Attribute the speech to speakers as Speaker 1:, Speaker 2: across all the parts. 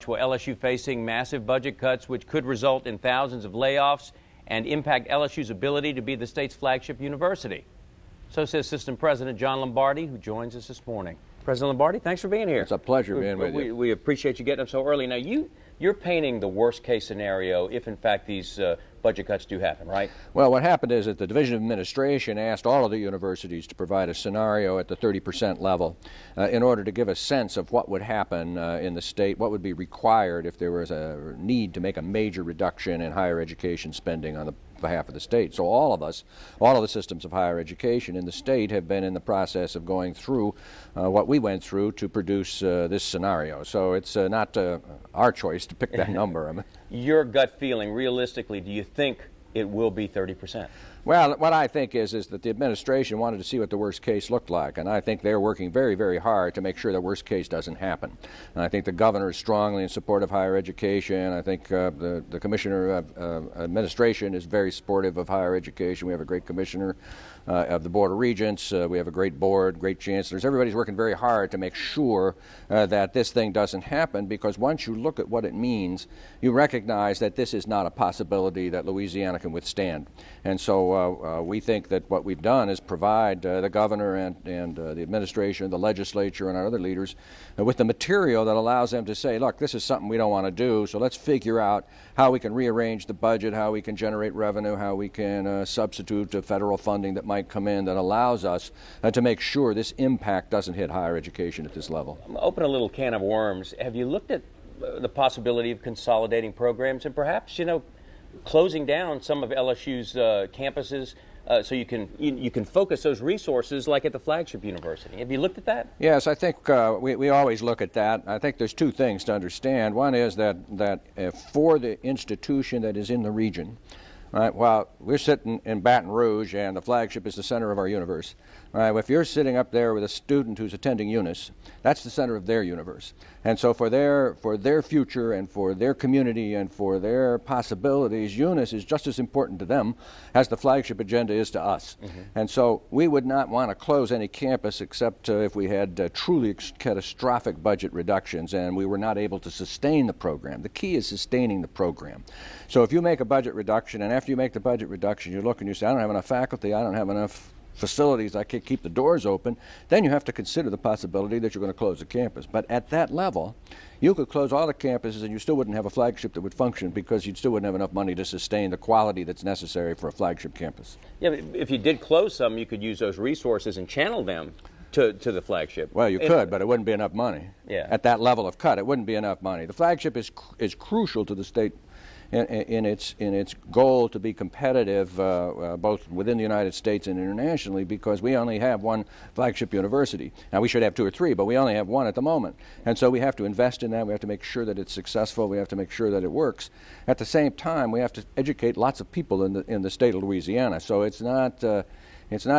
Speaker 1: Well, LSU facing massive budget cuts, which could result in thousands of layoffs and impact LSU's ability to be the state's flagship university. So says System President John Lombardi, who joins us this morning. President Lombardi, thanks for being here.
Speaker 2: It's a pleasure being with you.
Speaker 1: We appreciate you getting up so early. Now, you're painting the worst-case scenario if, in fact, these budget cuts do happen, right?
Speaker 2: Well, what happened is that the Division of Administration asked all of the universities to provide a scenario at the 30% level in order to give a sense of what would happen in the state, what would be required if there was a need to make a major reduction in higher education spending on the behalf of the state. So all of us, all of the systems of higher education in the state have been in the process of going through what we went through to produce this scenario. So it's not our choice to pick that number.
Speaker 1: Your gut feeling, realistically, do you think it will be 30%?
Speaker 2: Well, what I think is that the administration wanted to see what the worst case looked like, and I think they're working very, very hard to make sure the worst case doesn't happen. And I think the governor is strongly in support of higher education. I think the commissioner of administration is very supportive of higher education. We have a great commissioner of the Board of Regents. We have a great board, great chancellors. Everybody's working very hard to make sure that this thing doesn't happen, because once you look at what it means, you recognize that this is not a possibility that Louisiana can withstand. And so we think that what we've done is provide the governor and the administration, the legislature, and our other leaders with the material that allows them to say, look, this is something we don't want to do, so let's figure out how we can rearrange the budget, how we can generate revenue, how we can substitute federal funding that might come in that allows us to make sure this impact doesn't hit higher education at this level.
Speaker 1: Open a little can of worms. Have you looked at the possibility of consolidating programs and perhaps, closing down some of LSU's campuses so you can focus those resources like at the flagship university? Have you looked at that?
Speaker 2: Yes, I think we always look at that. I think there's two things to understand. One is that for the institution that is in the region, right, while we're sitting in Baton Rouge and the flagship is the center of our universe, right, if you're sitting up there with a student who's attending Eunice, that's the center of their universe. And so for their future and for their community and for their possibilities, Eunice is just as important to them as the flagship agenda is to us. Mm-hmm. And so we would not want to close any campus except if we had truly catastrophic budget reductions and we were not able to sustain the program. The key is sustaining the program. So if you make a budget reduction, and after you make the budget reduction, you look and you say, I don't have enough faculty, I don't have enough facilities, I can't keep the doors open, then you have to consider the possibility that you're going to close the campus. But at that level, you could close all the campuses and you still wouldn't have a flagship that would function because you still wouldn't have enough money to sustain the quality that's necessary for a flagship campus.
Speaker 1: Yeah, but if you did close some, you could use those resources and channel them to the flagship.
Speaker 2: Well, you could, but it wouldn't be enough money.
Speaker 1: Yeah.
Speaker 2: At that level of cut, it wouldn't be enough money. The flagship is crucial to the state in its goal to be competitive both within the United States and internationally, because we only have one flagship university. Now, we should have two or three, but we only have one at the moment. And so we have to invest in that. We have to make sure that it's successful. We have to make sure that it works. At the same time, we have to educate lots of people in the state of Louisiana. So it's not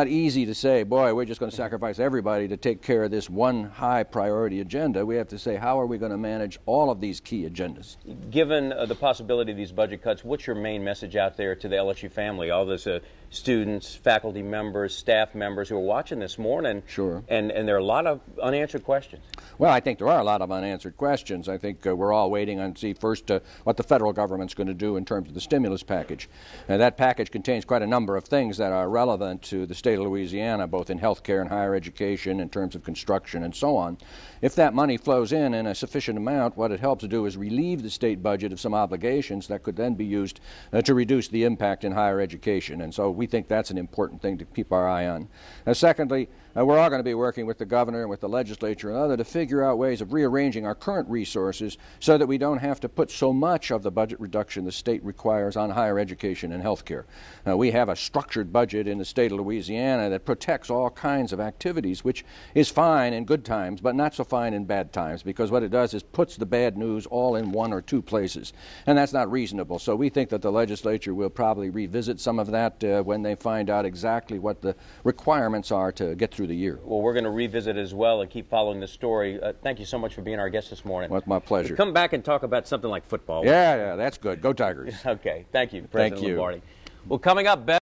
Speaker 2: easy to say, boy, we're just going to sacrifice everybody to take care of this one high priority agenda. We have to say, how are we going to manage all of these key agendas?
Speaker 1: Given the possibility of these budget cuts, what's your main message out there to the LSU family, all those students, faculty members, staff members who are watching this morning?
Speaker 2: Sure.
Speaker 1: And there are a lot of unanswered questions.
Speaker 2: Well, I think there are a lot of unanswered questions. I think we're all waiting on see first what the federal government's going to do in terms of the stimulus package. That package contains quite a number of things that are relevant to the state of Louisiana, both in health care and higher education, in terms of construction and so on. If that money flows in a sufficient amount, what it helps to do is relieve the state budget of some obligations that could then be used to reduce the impact in higher education. And so we think that's an important thing to keep our eye on. Secondly, we're all going to be working with the governor and with the legislature and others to figure out ways of rearranging our current resources so that we don't have to put so much of the budget reduction the state requires on higher education and health care. We have a structured budget in the state of Louisiana that protects all kinds of activities, which is fine in good times, but not so fine in bad times, because what it does is puts the bad news all in one or two places, and that's not reasonable. So we think that the legislature will probably revisit some of that when they find out exactly what the requirements are to get through the year.
Speaker 1: Well, we're going to revisit as well and keep following the story. Thank you so much for being our guest this morning.
Speaker 2: Well, it's my pleasure.
Speaker 1: We'll come back and talk about something like football.
Speaker 2: Yeah, that's good. Go Tigers.
Speaker 1: Okay, thank you, President
Speaker 2: Thank you.
Speaker 1: Lombardi. Well, coming up,